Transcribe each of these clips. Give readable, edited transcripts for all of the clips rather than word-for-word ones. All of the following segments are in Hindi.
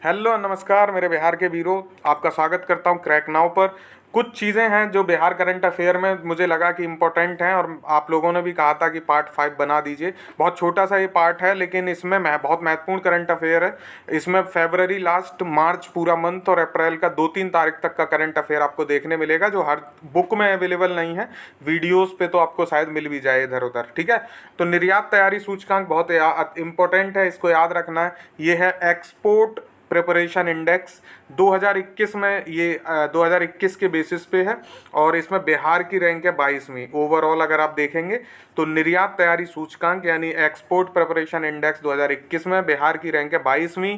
हेलो नमस्कार मेरे बिहार के वीरों, आपका स्वागत करता हूं क्रैक नाउ पर। कुछ चीज़ें हैं जो बिहार करंट अफेयर में मुझे लगा कि इम्पोर्टेंट हैं, और आप लोगों ने भी कहा था कि पार्ट 5 बना दीजिए। बहुत छोटा सा ये पार्ट है, लेकिन इसमें बहुत महत्वपूर्ण करंट अफेयर है। इसमें फरवरी लास्ट, मार्च पूरा मंथ और अप्रैल का 2-3 तारीख तक का करंट अफेयर आपको देखने मिलेगा, जो हर बुक में अवेलेबल नहीं है। वीडियोज़ पे तो आपको शायद मिल भी जाए इधर उधर, ठीक है। तो निर्यात तैयारी सूचकांक बहुत इंपॉर्टेंट है, इसको याद रखना है। ये है एक्सपोर्ट प्रिपरेशन इंडेक्स 2021 में, ये 2021 के बेसिस पे है, और इसमें बिहार की रैंक है 22वीं ओवरऑल। अगर आप देखेंगे तो निर्यात तैयारी सूचकांक यानी एक्सपोर्ट प्रिपरेशन इंडेक्स 2021 में बिहार की रैंक है 22वीं।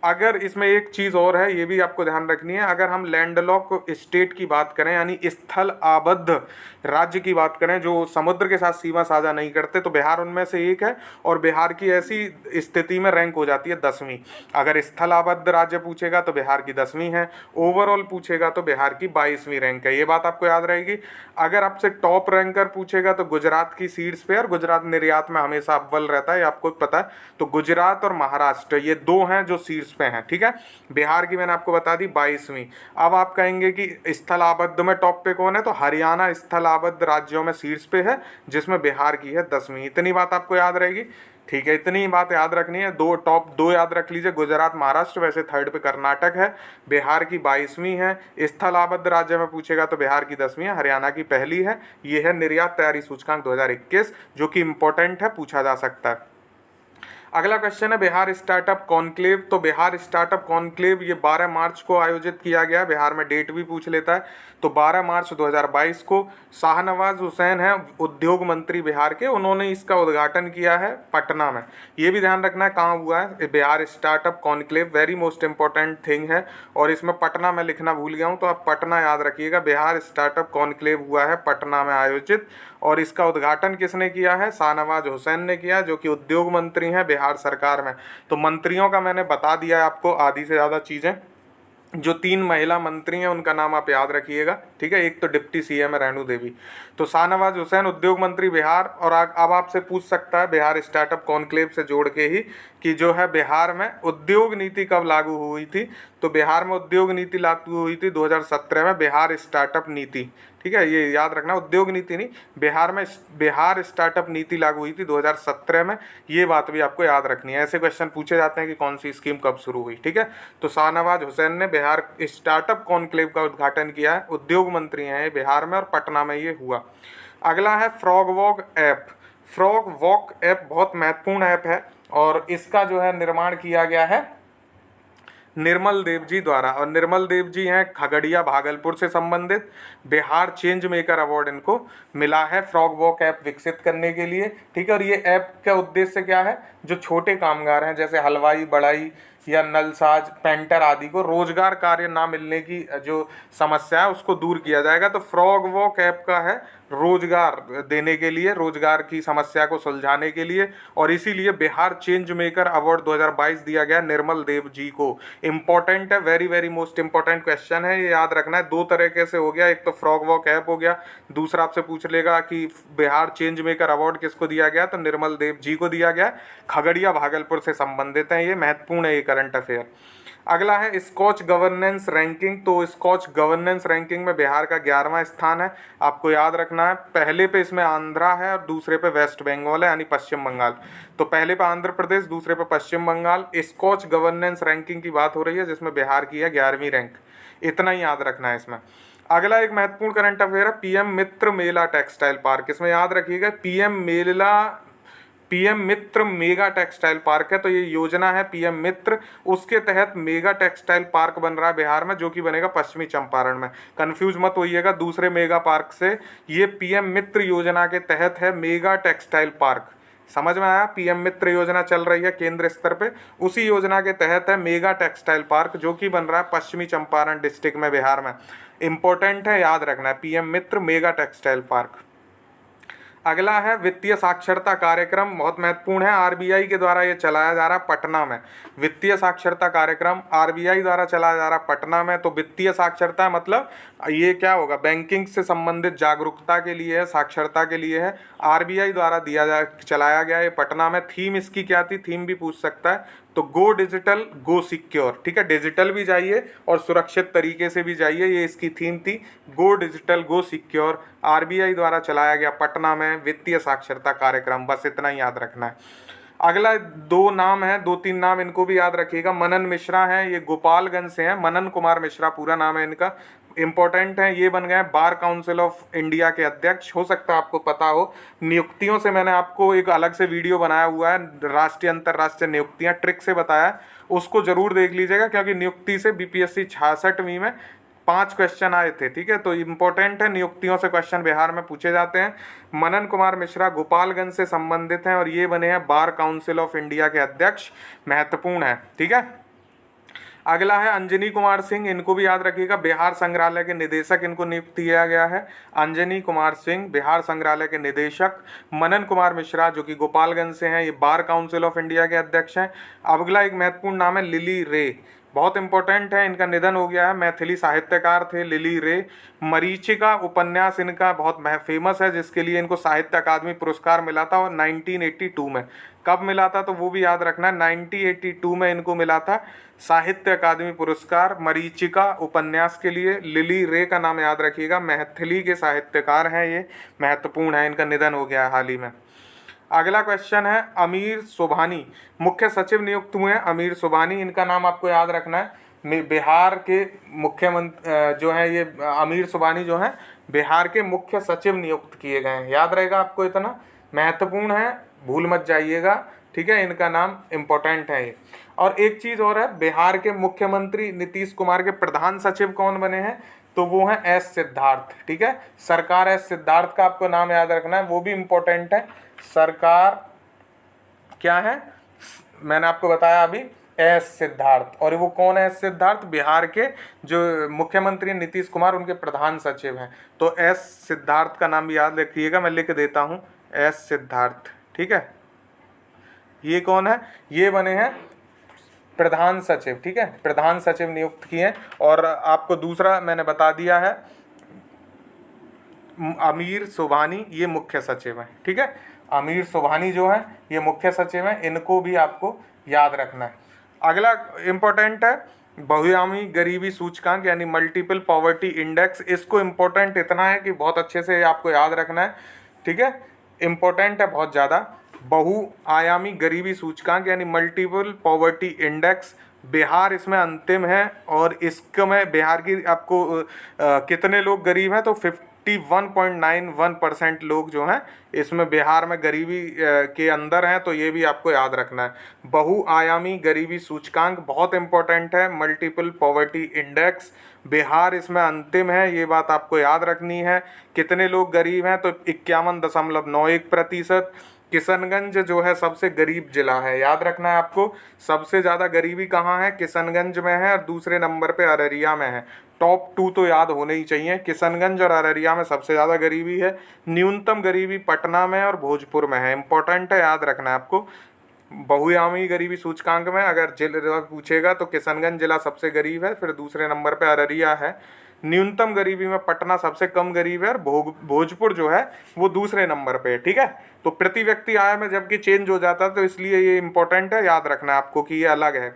अगर इसमें एक चीज़ और है, ये भी आपको ध्यान रखनी है। अगर हम लैंडलॉक स्टेट की बात करें, यानी स्थल आबद्ध राज्य की बात करें जो समुद्र के साथ सीमा साझा नहीं करते, तो बिहार उनमें से एक है, और बिहार की ऐसी स्थिति में रैंक हो जाती है 10वीं। अगर स्थल आबद्ध राज्य पूछेगा तो बिहार की 10वीं है, ओवरऑल पूछेगा तो बिहार की 22वीं रैंक है। ये बात आपको याद रहेगी। अगर आपसे टॉप रैंकर पूछेगा तो गुजरात की सीट्स पे, और गुजरात निर्यात में हमेशा अव्वल रहता है, ये आपको पता है। तो गुजरात और महाराष्ट्र ये दो हैं जो सीट्स पे हैं, ठीक है। बिहार की मैंने आपको बता दी 22वीं। अब आप कहेंगे कि स्थल आबद्ध में टॉप पे कौन है, तो हरियाणा स्थल आबद्ध राज्यों में सीट्स पे है, जिसमें बिहार की है 10वीं। इतनी बात आपको याद रहेगी, ठीक है। इतनी बात याद रखनी है। टॉप दो याद रख लीजिए, गुजरात महाराष्ट्र, वैसे थर्ड पे कर्नाटक है। बिहार की 22वीं है। स्थल आबद्ध राज्य में पूछेगा तो बिहार की 10वीं है, हरियाणा की पहली है। ये है निर्यात तैयारी सूचकांक 2021, जो कि इंपॉर्टेंट है, पूछा जा सकता है। अगला क्वेश्चन है बिहार स्टार्टअप कॉन्क्लेव। तो बिहार स्टार्टअप कॉन्क्लेव ये 12 मार्च को आयोजित किया गया। बिहार में डेट भी पूछ लेता है। तो 12 मार्च 2022 को शाहनवाज हुसैन है उद्योग मंत्री बिहार के, उन्होंने इसका उद्घाटन किया है पटना में। ये भी ध्यान रखना है कहाँ हुआ है Bihar startup conclave, very most important thing है। और इसमें पटना में लिखना भूल गया हूँ, तो आप पटना याद रखिएगा। बिहार स्टार्टअप कॉन्क्लेव हुआ है पटना में आयोजित, और इसका उद्घाटन किसने किया है? शाहनवाज हुसैन ने किया, जो कि उद्योग मंत्री हैं बिहार सरकार में। तो मंत्रियों का मैंने बता दिया है आपको आधी से ज़्यादा चीज़ें। जो 3 महिला मंत्री हैं उनका नाम आप याद रखिएगा, ठीक है। एक तो डिप्टी सीएम है रेणु देवी। तो शाहनवाज हुसैन उद्योग मंत्री बिहार। और अब आपसे पूछ सकता है बिहार स्टार्टअप कॉन्क्लेव से जोड़ के ही कि जो है बिहार में उद्योग नीति कब लागू हुई थी। तो बिहार में उद्योग नीति लागू हुई थी 2017 में, बिहार स्टार्टअप नीति, ठीक है। ये याद रखना, उद्योग नीति नहीं, बिहार में बिहार स्टार्टअप नीति लागू हुई थी 2017 में। ये बात भी आपको याद रखनी है। ऐसे क्वेश्चन पूछे जाते हैं कि कौन सी स्कीम कब शुरू हुई, ठीक है। तो शाहनवाज हुसैन ने बिहार स्टार्टअप कॉन्क्लेव का उद्घाटन किया है, उद्योग मंत्री हैं ये बिहार में, और पटना में ये हुआ। अगला है frog walk app. Frog walk app बहुत महत्वपूर्ण ऐप है, और इसका जो है निर्माण किया गया है निर्मल देव जी द्वारा। और निर्मल देव जी हैं खगड़िया भागलपुर से संबंधित। बिहार चेंज मेकर अवार्ड इनको मिला है फ्रॉग वॉक ऐप विकसित करने के लिए, ठीक है। और ये ऐप का उद्देश्य क्या है? जो छोटे कामगार हैं जैसे हलवाई, बढ़ई या नलसाज, पेंटर आदि को रोजगार कार्य ना मिलने की जो समस्या है उसको दूर किया जाएगा। तो फ्रॉग वॉक ऐप का है रोजगार देने के लिए, रोजगार की समस्या को सुलझाने के लिए, और इसीलिए बिहार चेंज मेकर अवार्ड 2022 दिया गया निर्मल देव जी को। इंपॉर्टेंट है, very very most important question है, ये याद रखना है। दो तरीके से हो गया, एक तो फ्रॉग वॉक ऐप हो गया, दूसरा आपसे पूछ लेगा कि बिहार चेंज मेकर अवार्ड किसको दिया गया, तो निर्मल देव जी को दिया गया। खगड़िया भागलपुर से संबंधित है, ये महत्वपूर्ण है ये करंट अफेयर। अगला है स्कॉच गवर्नेंस रैंकिंग। तो स्कॉच गवर्नेंस रैंकिंग में बिहार का 11वां स्थान है, आपको याद रखना है। पहले पे इसमें आंध्रा है और दूसरे पे वेस्ट बंगाल है, यानी पश्चिम बंगाल। तो पहले पे आंध्र प्रदेश, दूसरे पे पश्चिम बंगाल। स्कॉच गवर्नेंस रैंकिंग की बात हो रही है, जिसमें बिहार की है 11वीं रैंक। इतना ही याद रखना है इसमें। अगला एक महत्वपूर्ण करंट अफेयर है पीएम मित्र मेला टेक्सटाइल पार्क। इसमें याद रखिएगा पीएम मित्र मेगा टेक्सटाइल पार्क है। तो ये योजना है पीएम मित्र, उसके तहत मेगा टेक्सटाइल पार्क बन रहा है बिहार में, जो कि बनेगा पश्चिमी चंपारण में। कंफ्यूज मत होइएगा दूसरे मेगा पार्क से। ये पीएम मित्र योजना के तहत है मेगा टेक्सटाइल पार्क। समझ में आया? पीएम मित्र योजना चल रही है केंद्र स्तर पे, उसी योजना के तहत है मेगा टेक्सटाइल पार्क, जो कि बन रहा है पश्चिमी चंपारण डिस्ट्रिक्ट में बिहार में। इंपॉर्टेंट है, याद रखना है, पीएम मित्र मेगा टेक्सटाइल पार्क। अगला है वित्तीय साक्षरता कार्यक्रम, बहुत महत्वपूर्ण है। आरबीआई के द्वारा ये चलाया जा रहा है पटना में। वित्तीय साक्षरता कार्यक्रम आरबीआई द्वारा चलाया जा रहा है पटना में। तो वित्तीय साक्षरता मतलब ये क्या होगा? बैंकिंग से संबंधित जागरूकता के लिए है, साक्षरता के लिए है। आरबीआई द्वारा चलाया गया है पटना में। थीम इसकी क्या थी? थीम भी पूछ सकता है। तो गो डिजिटल गो सिक्योर, ठीक है, डिजिटल भी जाइए और सुरक्षित तरीके से भी जाइए, ये इसकी थीम थी, गो डिजिटल गो सिक्योर। आरबीआई द्वारा चलाया गया पटना में वित्तीय साक्षरता कार्यक्रम, बस इतना ही याद रखना है। अगला दो नाम है, दो तीन नाम इनको भी याद रखिएगा। मनन मिश्रा हैं, ये गोपालगंज से हैं, मनन कुमार मिश्रा पूरा नाम है इनका, इंपॉर्टेंट है। ये बन गए बार काउंसिल ऑफ इंडिया के अध्यक्ष, हो सकता है आपको पता हो। नियुक्तियों से मैंने आपको एक अलग से वीडियो बनाया हुआ है, राष्ट्रीय अंतर्राष्ट्रीय नियुक्तियां ट्रिक से बताया, उसको जरूर देख लीजिएगा, क्योंकि नियुक्ति से बीपीएससी 66वीं में 5 क्वेश्चन आए थे, ठीक है, तो इम्पोर्टेंट है, नियुक्तियों से क्वेश्चन बिहार में पूछे जाते हैं। मनन कुमार मिश्रा गोपालगंज से संबंधित हैं और ये बने हैं बार काउंसिल ऑफ इंडिया के अध्यक्ष, महत्वपूर्ण है, ठीक है। अगला है अंजनी कुमार सिंह, इनको भी याद रखिएगा, बिहार संग्रहालय के निदेशक इनको नियुक्त किया गया है। अंजनी कुमार सिंह बिहार संग्रहालय के निदेशक। मनन कुमार मिश्रा जो कि गोपालगंज से हैं, ये बार काउंसिल ऑफ इंडिया के अध्यक्ष हैं। अगला एक महत्वपूर्ण नाम है लिली रे, बहुत इंपॉर्टेंट है, इनका निधन हो गया है, मैथिली साहित्यकार थे लिली रे। मरीचिका उपन्यास इनका बहुत फेमस है, जिसके लिए इनको साहित्य अकादमी पुरस्कार मिला था, और 1982 में, कब मिला था तो वो भी याद रखना है, 1982 में इनको मिला था साहित्य अकादमी पुरस्कार मरीचिका उपन्यास के लिए। लिली रे का नाम याद रखिएगा, मैथिली के साहित्यकार हैं, ये महत्वपूर्ण है, इनका निधन हो गया है हाल ही में। अगला क्वेश्चन है अमीर सुबहानी, मुख्य सचिव नियुक्त हुए हैं अमीर सुबहानी, इनका नाम आपको याद रखना है। बिहार के मुख्यमंत्री जो हैं ये अमीर सुबहानी जो हैं बिहार के मुख्य सचिव नियुक्त किए गए हैं, याद रहेगा आपको, इतना महत्वपूर्ण है, भूल मत जाइएगा, ठीक है, इनका नाम इम्पोर्टेंट है ये। और एक चीज़ और है, बिहार के मुख्यमंत्री नीतीश कुमार के प्रधान सचिव कौन बने हैं, तो वो हैं एस सिद्धार्थ, ठीक है, सरकार एस सिद्धार्थ का आपको नाम याद रखना है, वो भी इम्पोर्टेंट है। सरकार क्या है, मैंने आपको बताया अभी, एस सिद्धार्थ, और वो कौन है एस सिद्धार्थ, बिहार के जो मुख्यमंत्री नीतीश कुमार उनके प्रधान सचिव हैं, तो एस सिद्धार्थ का नाम भी याद रखिएगा, मैं लिख देता हूँ एस सिद्धार्थ, ठीक है। ये कौन है, ये बने हैं प्रधान सचिव, ठीक है, प्रधान सचिव नियुक्त किए हैं। और आपको दूसरा मैंने बता दिया है, अमीर सुबहानी ये मुख्य सचिव हैं, ठीक है, अमीर सुबहानी जो है ये मुख्य सचिव हैं, इनको भी आपको याद रखना है। अगला इम्पोर्टेंट है बहुआयामी गरीबी सूचकांक यानी मल्टीपल पॉवर्टी इंडेक्स, इसको इम्पोर्टेंट इतना है कि बहुत अच्छे से आपको याद रखना है, ठीक है, इम्पोर्टेंट है बहुत ज़्यादा। बहुआयामी गरीबी सूचकांक यानी मल्टीपल पॉवर्टी इंडेक्स, बिहार इसमें अंतिम है, और इसमें बिहार की आपको कितने लोग गरीब हैं, तो 51.91% लोग जो हैं इसमें बिहार में गरीबी के अंदर हैं, तो ये भी आपको याद रखना है। बहुआयामी गरीबी सूचकांक बहुत इंपॉर्टेंट है, मल्टीपल पॉवर्टी इंडेक्स, बिहार इसमें अंतिम है, ये बात आपको याद रखनी है। कितने लोग गरीब हैं, तो 51.91%। किशनगंज जो है सबसे गरीब जिला है, याद रखना है आपको, सबसे ज़्यादा गरीबी कहाँ है, किशनगंज में है, और दूसरे नंबर पे अररिया में है। टॉप 2 तो याद होने ही चाहिए, किशनगंज और अररिया में सबसे ज़्यादा गरीबी है। न्यूनतम गरीबी पटना में और भोजपुर में है, इंपॉर्टेंट है, याद रखना है आपको। बहुआयामी गरीबी सूचकांक में अगर जिला पूछेगा तो किशनगंज जिला सबसे गरीब है, फिर दूसरे नंबर पे अररिया है। न्यूनतम गरीबी में पटना सबसे कम गरीब है, और भोजपुर जो है वो दूसरे नंबर पे है, ठीक है। तो प्रति व्यक्ति आय में जबकि चेंज हो जाता है, तो इसलिए ये इंपॉर्टेंट है, याद रखना है आपको कि ये अलग है।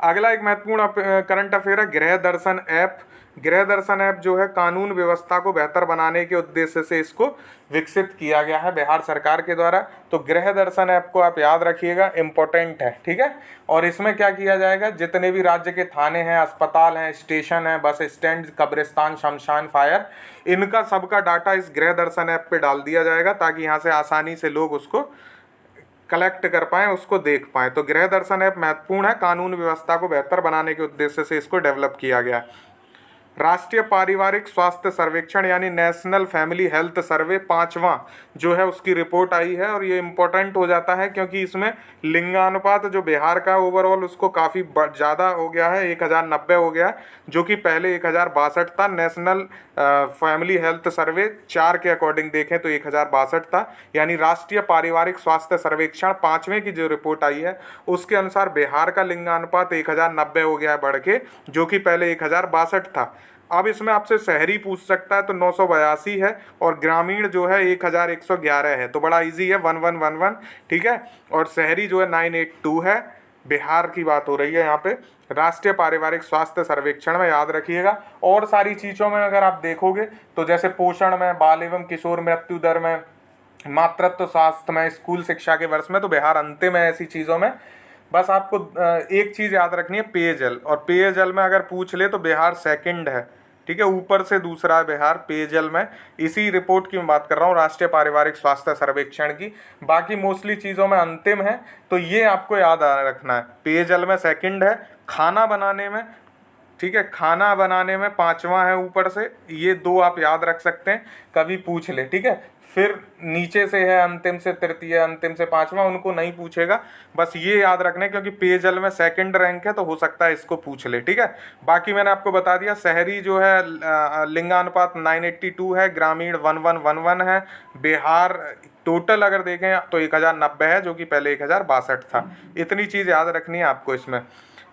अगला एक महत्वपूर्ण करंट अफेयर है गृह दर्शन ऐप। गृह दर्शन ऐप जो है कानून व्यवस्था को बेहतर बनाने के उद्देश्य से इसको विकसित किया गया है बिहार सरकार के द्वारा। तो गृह दर्शन ऐप को आप याद रखिएगा, इम्पोर्टेंट है, ठीक है। और इसमें क्या किया जाएगा, जितने भी राज्य के थाने हैं, अस्पताल हैं, स्टेशन हैं, बस स्टैंड, कब्रिस्तान, शमशान, फायर, इनका सबका डाटा इस गृह दर्शन ऐप पे डाल दिया जाएगा, ताकि यहाँ से आसानी से लोग उसको कलेक्ट कर पाएँ, उसको देख पाएँ। तो गृह दर्शन ऐप महत्वपूर्ण है, कानून व्यवस्था को बेहतर बनाने के उद्देश्य से इसको डेवलप किया गया। राष्ट्रीय पारिवारिक स्वास्थ्य सर्वेक्षण यानी नेशनल फैमिली हेल्थ सर्वे 5वां जो है उसकी रिपोर्ट आई है, और ये इम्पोर्टेंट हो जाता है क्योंकि इसमें लिंगानुपात जो बिहार का ओवरऑल उसको काफ़ी ज़्यादा हो गया है, 1090 हो गया, जो कि पहले 1062 था। नेशनल फैमिली हेल्थ सर्वे 4 के अकॉर्डिंग देखें तो 1062 था, यानी राष्ट्रीय पारिवारिक स्वास्थ्य सर्वेक्षण 5वें की जो रिपोर्ट आई है उसके अनुसार बिहार का लिंगानुपात 1090 हो गया है बढ़ के, जो कि पहले 1062 था। अब इसमें आपसे शहरी पूछ सकता है तो 982 है, और ग्रामीण जो है 1111 है, तो बड़ा इजी है, 1111, ठीक है। और शहरी जो है 982 है, बिहार की बात हो रही है यहाँ पे। राष्ट्रीय पारिवारिक स्वास्थ्य सर्वेक्षण में याद रखिएगा। और सारी चीज़ों में अगर आप देखोगे तो जैसे पोषण में, बाल एवं किशोर मृत्यु दर में, मातृत्व स्वास्थ्य में, स्कूल शिक्षा के वर्ष में, तो बिहार अंतिम है ऐसी चीज़ों में। बस आपको एक चीज़ याद रखनी है, पेयजल। और पेयजल में अगर पूछ ले तो बिहार सेकंड है, ठीक है, ऊपर से दूसरा है बिहार पेयजल में। इसी रिपोर्ट की मैं बात कर रहा हूँ, राष्ट्रीय पारिवारिक स्वास्थ्य सर्वेक्षण की। बाकी मोस्टली चीज़ों में अंतिम है, तो ये आपको याद रखना है। पेयजल में सेकंड है, खाना बनाने में, ठीक है, खाना बनाने में पांचवा है ऊपर से। ये दो आप याद रख सकते हैं, कभी पूछ ले, ठीक है। फिर नीचे से है अंतिम से तृतीय, अंतिम से पांचवा, उनको नहीं पूछेगा, बस ये याद रखना है क्योंकि पेयजल में सेकंड रैंक है, तो हो सकता है इसको पूछ ले, ठीक है। बाकी मैंने आपको बता दिया, शहरी जो है लिंगानुपात 982 है, ग्रामीण 1111 है। बिहार टोटल अगर देखें तो 1090 है, जो कि पहले 1062 था। इतनी चीज़ याद रखनी है आपको इसमें।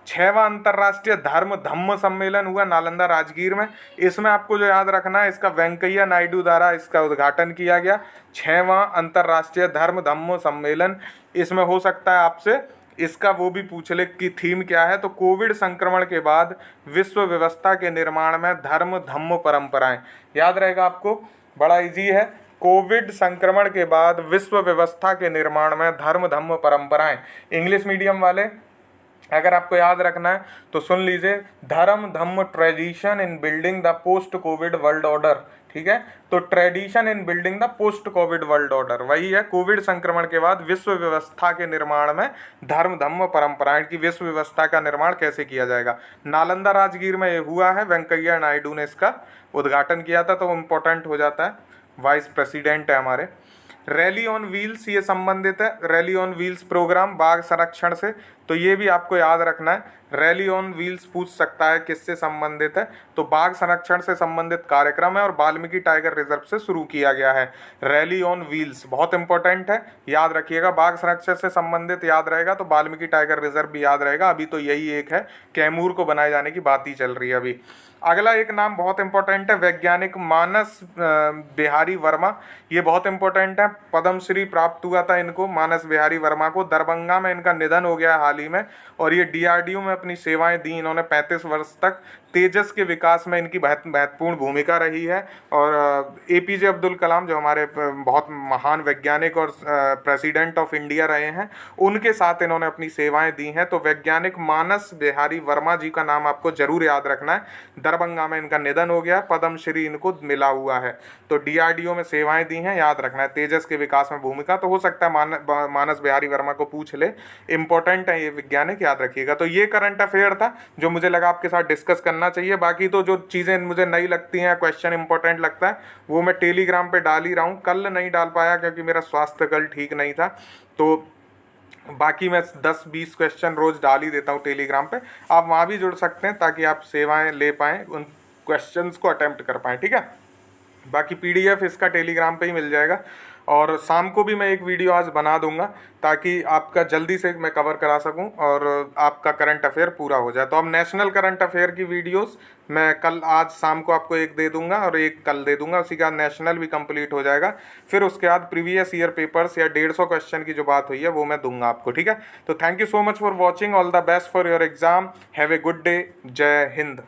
6वां अंतर्राष्ट्रीय धर्म धम्म सम्मेलन हुआ नालंदा राजगीर में। इसमें आपको जो याद रखना है, इसका वेंकैया नायडू द्वारा इसका उद्घाटन किया गया। 6वां अंतर्राष्ट्रीय धर्म धम्म सम्मेलन, इसमें हो सकता है आपसे इसका वो भी पूछ ले कि थीम क्या है, तो कोविड संक्रमण के बाद विश्व व्यवस्था के निर्माण में धर्म धम्म परंपराएं, याद रहेगा आपको, बड़ा इजी है। कोविड संक्रमण के बाद विश्व व्यवस्था के निर्माण में धर्म धम्म परंपराएं। इंग्लिश मीडियम वाले अगर आपको याद रखना है तो सुन लीजिए, dharma dhamma tradition in building the post covid world order, ठीक है। तो tradition in building the post covid world order वही है, कोविड संक्रमण के बाद विश्व व्यवस्था के निर्माण में धर्म धम्म परंपराएं की विश्व व्यवस्था का निर्माण कैसे किया जाएगा। नालंदा राजगीर में ये हुआ है, वेंकैया नायडू ने इसका उद्घाटन किया था, तो इम्पोर्टेंट हो जाता है, वाइस प्रेसिडेंट है हमारे। रैली ऑन व्हील्स, ये संबंधित है, रैली ऑन व्हील्स प्रोग्राम बाघ संरक्षण से, तो ये भी आपको याद रखना है। रैली ऑन व्हील्स पूछ सकता है किससे संबंधित है, तो बाघ संरक्षण से संबंधित कार्यक्रम है और वाल्मीकि टाइगर रिजर्व से शुरू किया गया है। रैली ऑन व्हील्स बहुत इंपॉर्टेंट है, याद रखिएगा। बाघ संरक्षण से संबंधित याद रहेगा तो वाल्मीकि टाइगर रिजर्व भी याद रहेगा। अभी तो यही एक है, कैमूर को बनाए जाने की बात ही चल रही है अभी। अगला एक नाम बहुत इंपॉर्टेंट है, वैज्ञानिक मानस बिहारी वर्मा, ये बहुत इंपॉर्टेंट है। पद्मश्री प्राप्त हुआ था इनको, मानस बिहारी वर्मा को। दरभंगा में इनका निधन हो गया हाल ही में, और ये डीआरडीओ में अपनी सेवाएं दी इन्होंने 35 वर्ष तक। तेजस के विकास में इनकी महत्वपूर्ण भूमिका रही है। और एपीजे अब्दुल कलाम जो हमारे बहुत महान वैज्ञानिक और प्रेसिडेंट ऑफ इंडिया रहे हैं, उनके साथ इन्होंने अपनी सेवाएं दी हैं। तो वैज्ञानिक मानस बिहारी वर्मा जी का नाम आपको जरूर याद रखना है। दरभंगा में इनका निधन हो गया, पद्मश्री इनको मिला हुआ है। तो डीआरडीओ में सेवाएं दी हैं, याद रखना है। तेजस के विकास में भूमिका, तो हो सकता है मानस बिहारी वर्मा को पूछ ले, इंपॉर्टेंट है ये वैज्ञानिक, याद रखिएगा। तो ये करंट अफेयर था जो मुझे लगा आपके साथ डिस्कस करना चाहिए। बाकी तो जो चीज़ें मुझे नई लगती हैं, क्वेश्चन इंपॉर्टेंट लगता है, वो मैं टेलीग्राम पे डाल ही रहा हूँ। कल नहीं डाल पाया क्योंकि मेरा स्वास्थ्य कल ठीक नहीं था, तो बाकी मैं 10-20 क्वेश्चन रोज़ डाल ही देता हूँ टेलीग्राम पे। आप वहाँ भी जुड़ सकते हैं ताकि आप सेवाएं ले पाएँ, उन क्वेश्चंस को अटेम्प्ट कर पाएँ, ठीक है। बाकी पीडीएफ इसका टेलीग्राम पे ही मिल जाएगा। और शाम को भी मैं एक वीडियो आज बना दूंगा ताकि आपका जल्दी से मैं कवर करा सकूं और आपका करंट अफेयर पूरा हो जाए। तो अब नेशनल करंट अफेयर की वीडियोस मैं कल, आज शाम को आपको एक दे दूंगा और एक कल दे दूंगा, उसी के बाद नेशनल भी कंप्लीट हो जाएगा। फिर उसके बाद प्रीवियस ईयर पेपर्स या 150 क्वेश्चन की जो बात हुई है वो मैं दूंगा आपको, ठीक है। तो thank you so much for watching, all the best for your exam, have a good day, जय हिंद।